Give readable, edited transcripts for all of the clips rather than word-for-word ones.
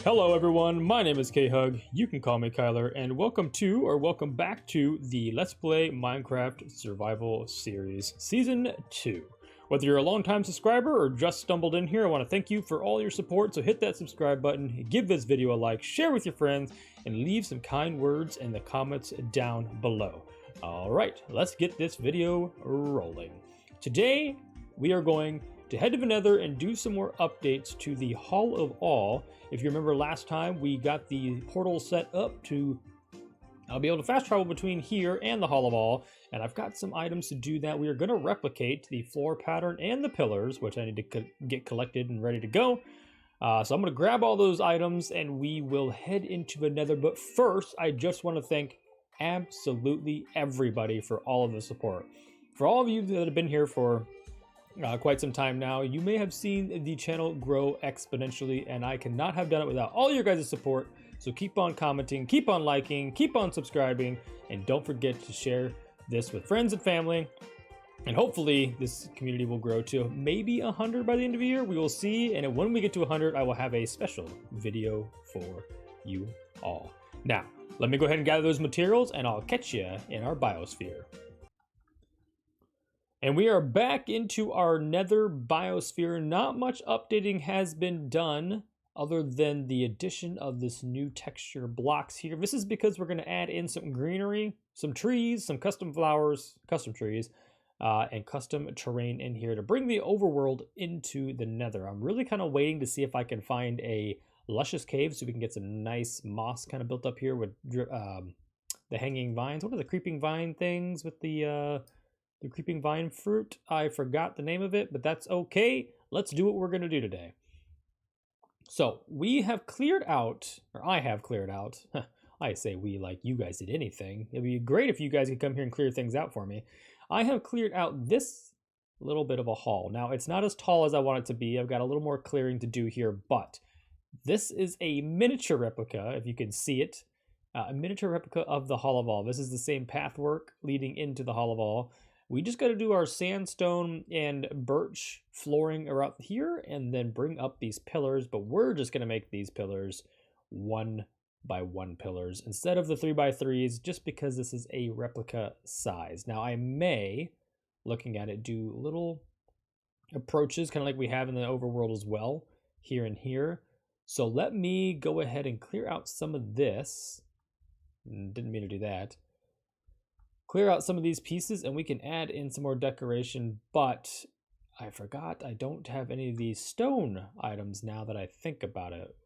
Hello everyone, my name is K-Hug, you can call me Kyler, and welcome to, or welcome back to, the Let's Play Minecraft Survival Series, Season 2. Whether you're a long-time subscriber or just stumbled in here, I want to thank you for all your support, so hit that subscribe button, give this video a like, share with your friends, and leave some kind words in the comments down below. Alright, let's get this video rolling. Today, we are going to head to the Nether and do some more updates to the Hall of All. If you remember last time, we got the portal set up to be able to fast travel between here and the Hall of All, and I've got some items to do that. We are going to replicate the floor pattern and the pillars, which I need to get collected and ready to go. So I'm going to grab all those items and we will head into the Nether. But first, I just want to thank absolutely everybody for all of the support. For all of you that have been here for quite some time now, you may have seen the channel grow exponentially, and I cannot have done it without all your guys' support. So keep on commenting, keep on liking, keep on subscribing, and don't forget to share this with friends and family. And hopefully this community will grow to maybe 100 by the end of the year. We will see, and when we get to 100, I will have a special video for you all. Now, let me go ahead and gather those materials, and I'll catch you in our biosphere. And we are back into our Nether biosphere. Not much updating has been done other than the addition of this new texture blocks here. This is because we're going to add in some greenery, some trees, some custom flowers, custom trees, and custom terrain in here to bring the overworld into the Nether. I'm really kind of waiting to see if I can find a luscious cave so we can get some nice moss kind of built up here with the hanging vines. What are the creeping vine things with the creeping vine fruit? I forgot the name of it, but that's okay. Let's do what we're going to do today. So we have cleared out, or I have cleared out. I say we like you guys did anything. It'd be great if you guys could come here and clear things out for me. I have cleared out this little bit of a hall. Now, it's not as tall as I want it to be. I've got a little more clearing to do here, but this is a miniature replica, if you can see it. A miniature replica of the Hall of All. This is the same pathwork leading into the Hall of All. We just got to do our sandstone and birch flooring around here and then bring up these pillars, but we're just going to make these pillars 1 by 1 pillars instead of the 3 by 3s, just because this is a replica size. Now I may, looking at it, do little approaches kind of like we have in the overworld as well, here and here. So let me go ahead and clear out some of this. Didn't mean to do that. Clear out some of these pieces and we can add in some more decoration, but I forgot I don't have any of these stone items now that I think about it.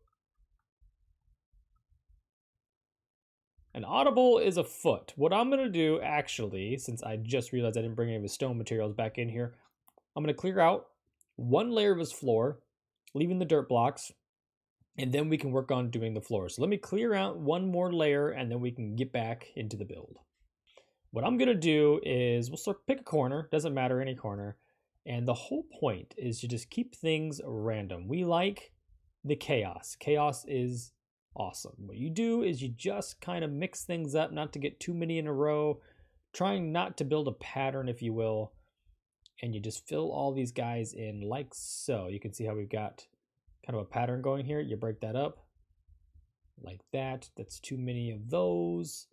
An audible is afoot. What I'm going to do, actually, since I just realized I didn't bring any of the stone materials back in here, I'm going to clear out 1 layer of his floor, leaving the dirt blocks, and then we can work on doing the floor. So let me clear out 1 more layer and then we can get back into the build. What I'm going to do is we'll pick a corner, doesn't matter, any corner, and the whole point is to just keep things random. We like the chaos. Chaos is awesome. What you do is you just kind of mix things up, not to get too many in a row, trying not to build a pattern, if you will, and you just fill all these guys in like so. You can see how we've got kind of a pattern going here. You break that up like that. That's too many of those.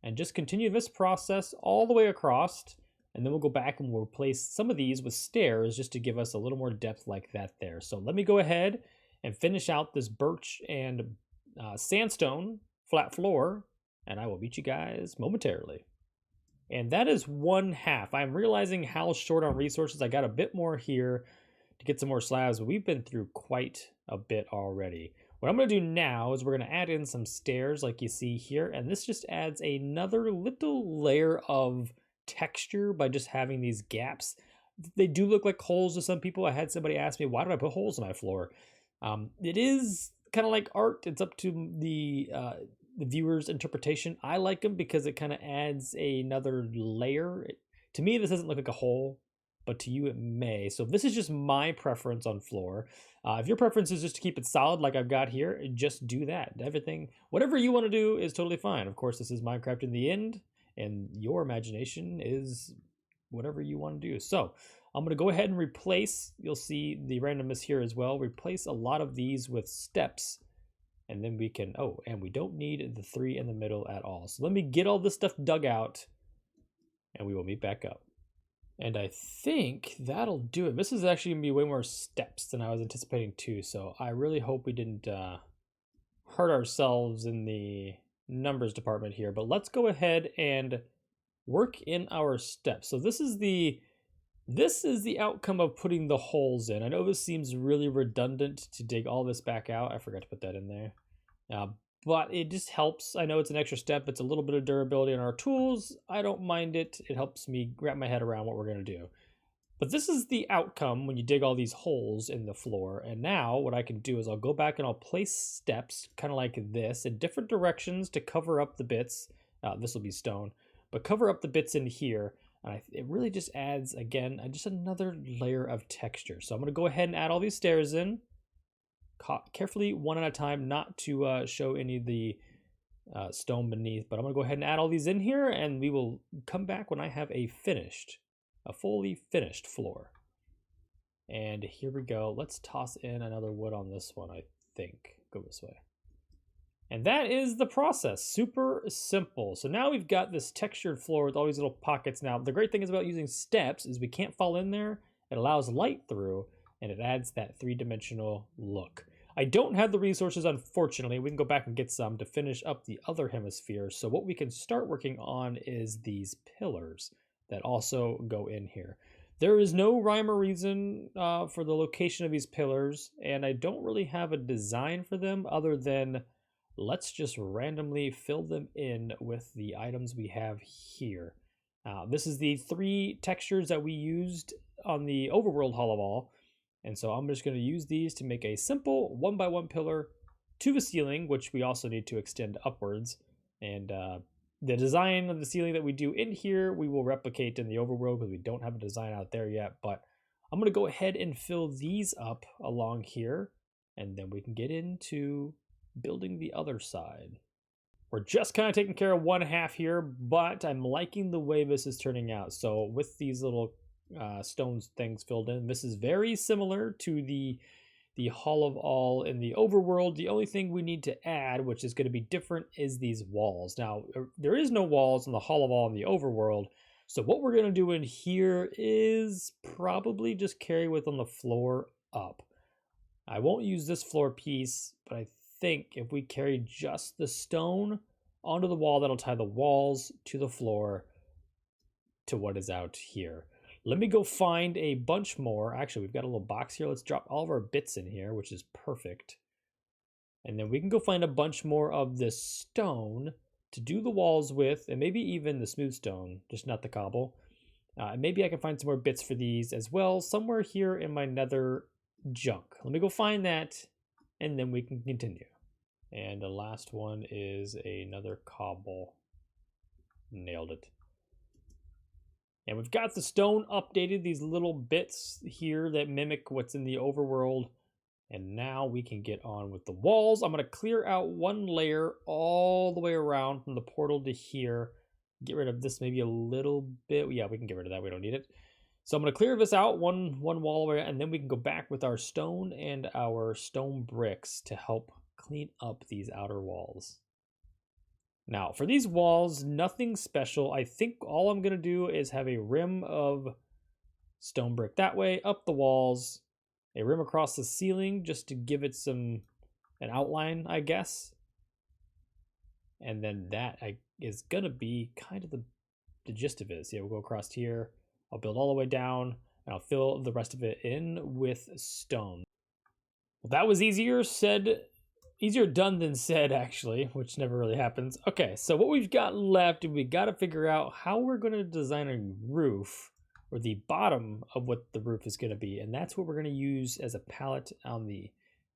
And just continue this process all the way across, and then we'll go back and we'll replace some of these with stairs just to give us a little more depth like that there. So let me go ahead and finish out this birch and sandstone flat floor, and I will meet you guys momentarily. And that is 1/2. I'm realizing how short on resources. I got a bit more here to get some more slabs, but we've been through quite a bit already. What I'm going to do now is we're going to add in some stairs like you see here, and this just adds another little layer of texture by just having these gaps. They do look like holes to some people. I had somebody ask me, why do I put holes in my floor? It is kind of like art. It's up to the viewer's interpretation. I like them because it kind of adds another layer. To me, this doesn't look like a hole, but to you it may. So this is just my preference on floor. If your preference is just to keep it solid like I've got here, just do that. Everything, whatever you want to do is totally fine. Of course, this is Minecraft in the end, and your imagination is whatever you want to do. So I'm going to go ahead and replace, you'll see the randomness here as well, replace a lot of these with steps And then we can, oh, and we don't need the 3 in the middle at all. So let me get all this stuff dug out and we will meet back up. And I think that'll do it. This is actually gonna be way more steps than I was anticipating too. So I really hope we didn't hurt ourselves in the numbers department here. But let's go ahead and work in our steps. So this is the outcome of putting the holes in. I know this seems really redundant to dig all this back out. I forgot to put that in there. But it just helps. I know it's an extra step. It's a little bit of durability in our tools. I don't mind it. It helps me wrap my head around what we're going to do. But this is the outcome when you dig all these holes in the floor. And now what I can do is I'll go back and I'll place steps kind of like this in different directions to cover up the bits. This will be stone, but cover up the bits in here. And it really just adds, again, just another layer of texture. So I'm going to go ahead and add all these stairs in. Carefully, one at a time, not to show any of the stone beneath. But I'm going to go ahead and add all these in here, and we will come back when I have a fully finished floor. And here we go. Let's toss in another wood on this one, I think. Go this way. And that is the process. Super simple. So now we've got this textured floor with all these little pockets. Now, the great thing is about using steps is we can't fall in there. It allows light through, and it adds that three-dimensional look. I don't have the resources, unfortunately. We can go back and get some to finish up the other hemisphere. So what we can start working on is these pillars that also go in here. There is no rhyme or reason for the location of these pillars, and I don't really have a design for them other than let's just randomly fill them in with the items we have here. This is the 3 textures that we used on the overworld hollow wall. And so I'm just going to use these to make a simple 1x1 pillar to the ceiling, which we also need to extend upwards. And the design of the ceiling that we do in here, we will replicate in the overworld because we don't have a design out there yet. But I'm going to go ahead and fill these up along here, and then we can get into building the other side. We're just kind of taking care of one half here, but I'm liking the way this is turning out. So with these little stone things filled in, this is very similar to the Hall of All in the overworld. The only thing we need to add, which is going to be different, is these walls. Now, there is no walls in the Hall of All in the overworld, so what we're going to do in here is probably just carry what's on the floor up. I won't use this floor piece, but I think if we carry just the stone onto the wall, that'll tie the walls to the floor to what is out here. Let me go find a bunch more. Actually, we've got a little box here. Let's drop all of our bits in here, which is perfect. And then we can go find a bunch more of this stone to do the walls with, and maybe even the smooth stone, just not the cobble. And maybe I can find some more bits for these as well, somewhere here in my nether junk. Let me go find that, and then we can continue. And the last one is another cobble. Nailed it. And we've got the stone updated, these little bits here that mimic what's in the overworld. And now we can get on with the walls. I'm going to clear out one layer all the way around from the portal to here. Get rid of this maybe a little bit. Yeah, we can get rid of that. We don't need it. So I'm going to clear this out one wall away, and then we can go back with our stone and our stone bricks to help clean up these outer walls. Now, for these walls, nothing special. I think all I'm going to do is have a rim of stone brick that way, up the walls, a rim across the ceiling just to give it an outline, I guess. And then that is going to be kind of the gist of it. So yeah, we'll go across here. I'll build all the way down, and I'll fill the rest of it in with stone. Well, that was easier done than said, actually, which never really happens. Okay, so what we've got left, we got to figure out how we're going to design a roof, or the bottom of what the roof is going to be, and that's what we're going to use as a palette on the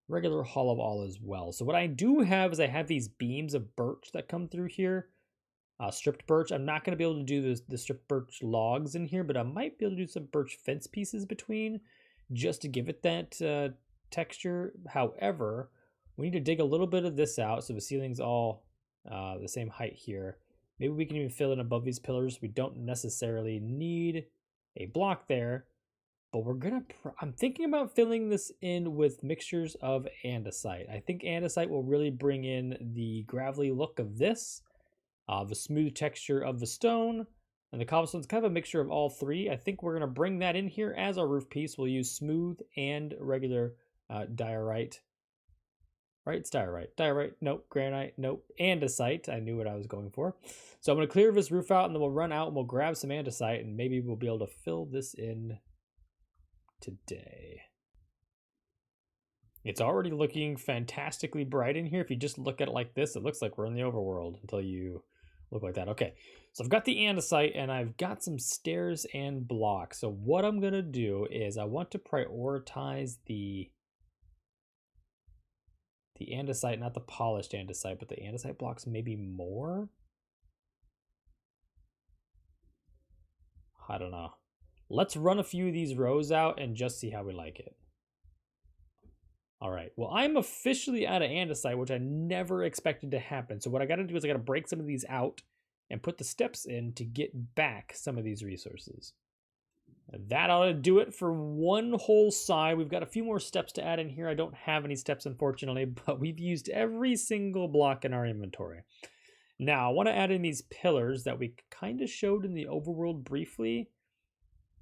regular Hall of All as well. So what I do have is I have these beams of birch that come through here, stripped birch. I'm not going to be able to do the stripped birch logs in here, but I might be able to do some birch fence pieces between just to give it that texture. However, we need to dig a little bit of this out so the ceiling's all the same height here. Maybe we can even fill in above these pillars. We don't necessarily need a block there, But I'm thinking about filling this in with mixtures of andesite. I think andesite will really bring in the gravelly look of this, the smooth texture of the stone, and the cobblestone's kind of a mixture of all three. I think we're going to bring that in here as our roof piece. We'll use smooth and regular diorite. Right, it's diorite. Diorite, nope. Granite, nope. Andesite, I knew what I was going for. So I'm going to clear this roof out, and then we'll run out and we'll grab some andesite, and maybe we'll be able to fill this in today. It's already looking fantastically bright in here. If you just look at it like this, it looks like we're in the overworld until you look like that. Okay, so I've got the andesite and I've got some stairs and blocks. So what I'm gonna do is I want to prioritize the andesite, not the polished andesite, but the andesite blocks maybe more. I don't know. Let's run a few of these rows out and just see how we like it. All right, well, I'm officially out of andesite, which I never expected to happen. So what I gotta do is I gotta break some of these out and put the steps in to get back some of these resources. That ought to do it for one whole side. We've got a few more steps to add in here. I don't have any steps, unfortunately, but we've used every single block in our inventory. Now, I want to add in these pillars that we kind of showed in the overworld briefly.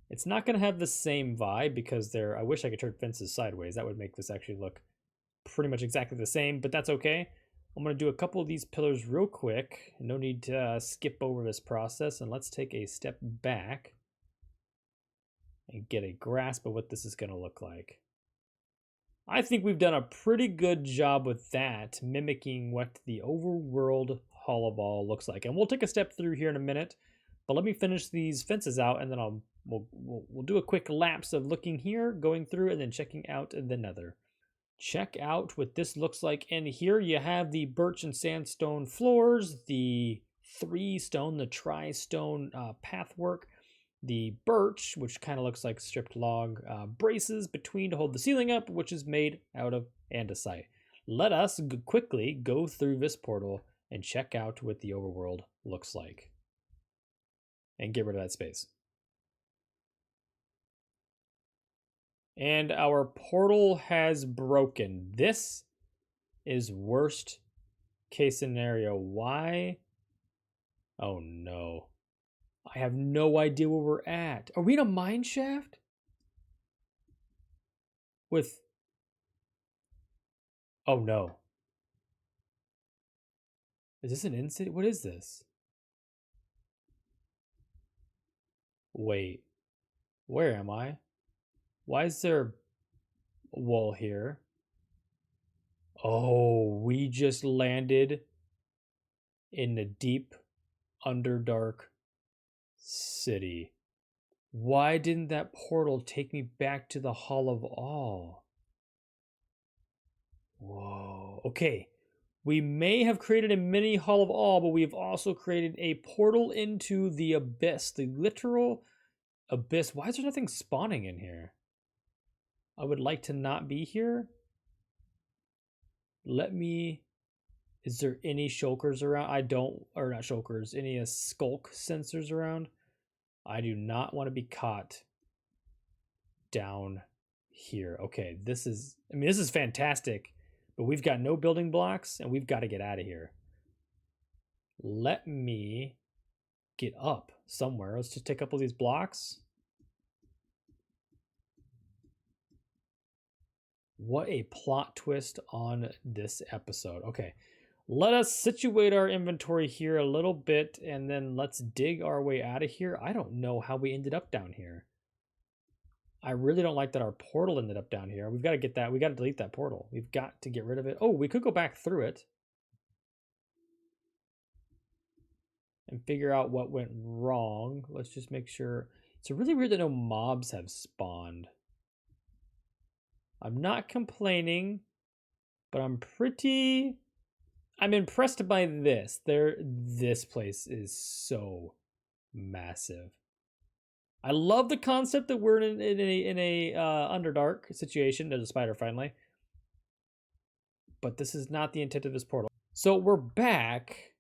It's not going to have the same vibe because I wish I could turn fences sideways. That would make this actually look pretty much exactly the same, but that's okay. I'm going to do a couple of these pillars real quick. No need to skip over this process, and let's take a step back and get a grasp of what this is going to look like. I think we've done a pretty good job with that, mimicking what the overworld Hall of All looks like. And we'll take a step through here in a minute, but let me finish these fences out, and then we'll do a quick lapse of looking here, going through, and then checking out the nether. Check out what this looks like in here. You have the birch and sandstone floors, the the tri-stone pathwork, the birch, which kind of looks like stripped log braces between to hold the ceiling up, which is made out of andesite. Let us quickly go through this portal and check out what the overworld looks like. And get rid of that space. And our portal has broken. This is worst case scenario. Why? Oh no. I have no idea where we're at. Are we in a mine shaft? With... Oh no. Is this an in-city? What is this? Wait. Where am I? Why is there a wall here? Oh, we just landed in the deep, underdark city. Why didn't that portal take me back to the Hall of All? Whoa. Okay. We may have created a mini Hall of All, but we've also created a portal into the abyss, the literal abyss. Why is there nothing spawning in here? I would like to not be here. Is there any shulkers around? Not shulkers, any skulk sensors around? I do not want to be caught down here. Okay, this is fantastic, but we've got no building blocks and we've got to get out of here. Let me get up somewhere. Let's just take a couple of these blocks. What a plot twist on this episode. Okay, let us situate our inventory here a little bit, and then let's dig our way out of here. I don't know how we ended up down here. I really don't like that our portal ended up down here. We've got to get that. We got to delete that portal. We've got to get rid of it. Oh, we could go back through it and figure out what went wrong. Let's just make sure. It's really weird that no mobs have spawned. I'm not complaining, but I'm impressed by this. This place is so massive. I love the concept that we're in a Underdark situation. There's a spider finally. But this is not the intent of this portal. So we're back.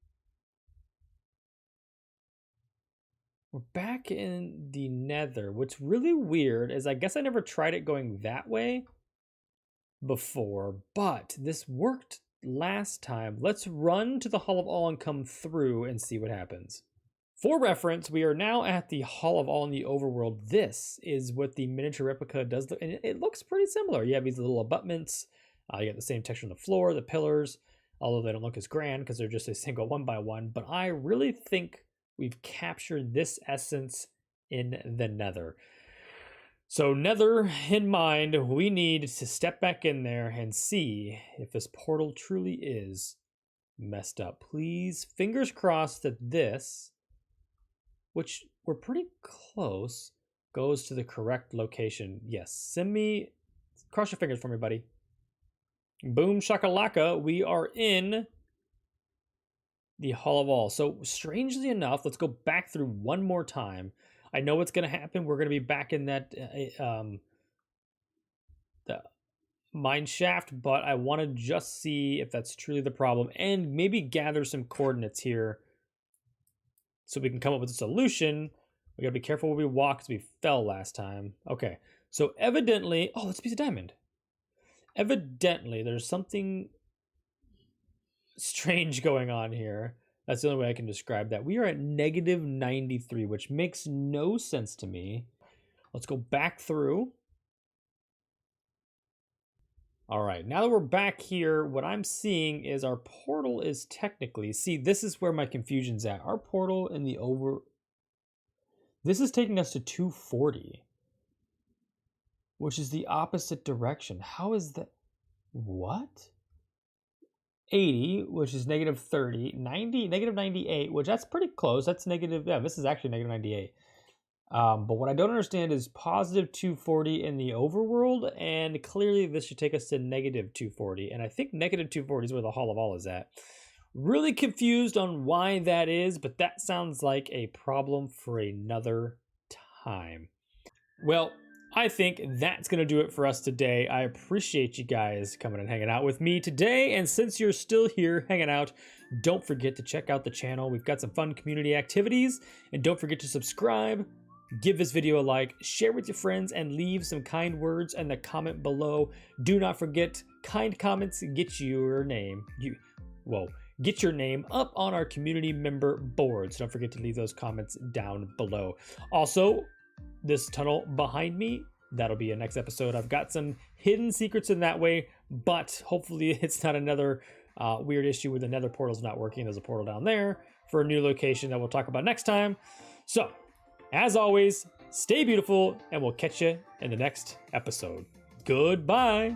We're back in the nether. What's really weird is I guess I never tried it going that way before, but this worked last time. Let's run to the Hall of All and come through and see what happens. For reference, we are now at the Hall of All in the overworld. This is what the miniature replica does, and it looks pretty similar. You have these little abutments. You got the same texture on the floor, the pillars, although they don't look as grand because they're just a single one by one. But I really think we've captured this essence in the nether. So nether in mind, we need to step back in there and see if this portal truly is messed up. Please, fingers crossed that this, which we're pretty close, goes to the correct location. Yes, send me, cross your fingers for me, buddy. Boom shakalaka, we are in the Hall of All. So strangely enough, let's go back through one more time. I know what's going to happen. We're going to be back in that the mine shaft, but I want to just see if that's truly the problem and maybe gather some coordinates here so we can come up with a solution. We got to be careful where we walk because we fell last time. Okay, so evidently, oh, it's a piece of diamond. Evidently, there's something strange going on here. That's the only way I can describe that. We are at negative 93, which makes no sense to me. Let's go back through. All right, now that we're back here, what I'm seeing is our portal is technically, see, this is where my confusion's at. Our portal in the this is taking us to 240, which is the opposite direction. How is that? What? 80, which is negative 30, 90, negative 98, which that's pretty close. That's negative, yeah, this is actually negative 98. But what I don't understand is positive 240 in the overworld, and clearly this should take us to negative 240. And I think negative 240 is where the Hall of All is at. Really confused on why that is, but that sounds like a problem for another time. Well, I think that's going to do it for us today. I appreciate you guys coming and hanging out with me today. And since you're still here hanging out, don't forget to check out the channel. We've got some fun community activities. And don't forget to subscribe, give this video a like, share with your friends, and leave some kind words in the comment below. Do not forget, kind comments get your name. Get your name up on our community member board. So don't forget to leave those comments down below. Also, this tunnel behind me, that'll be a next episode. I've got some hidden secrets in that way, but hopefully it's not another weird issue with the nether portals not working. There's a portal down there for a new location that we'll talk about next time. So, as always, stay beautiful, and we'll catch you in the next episode. Goodbye.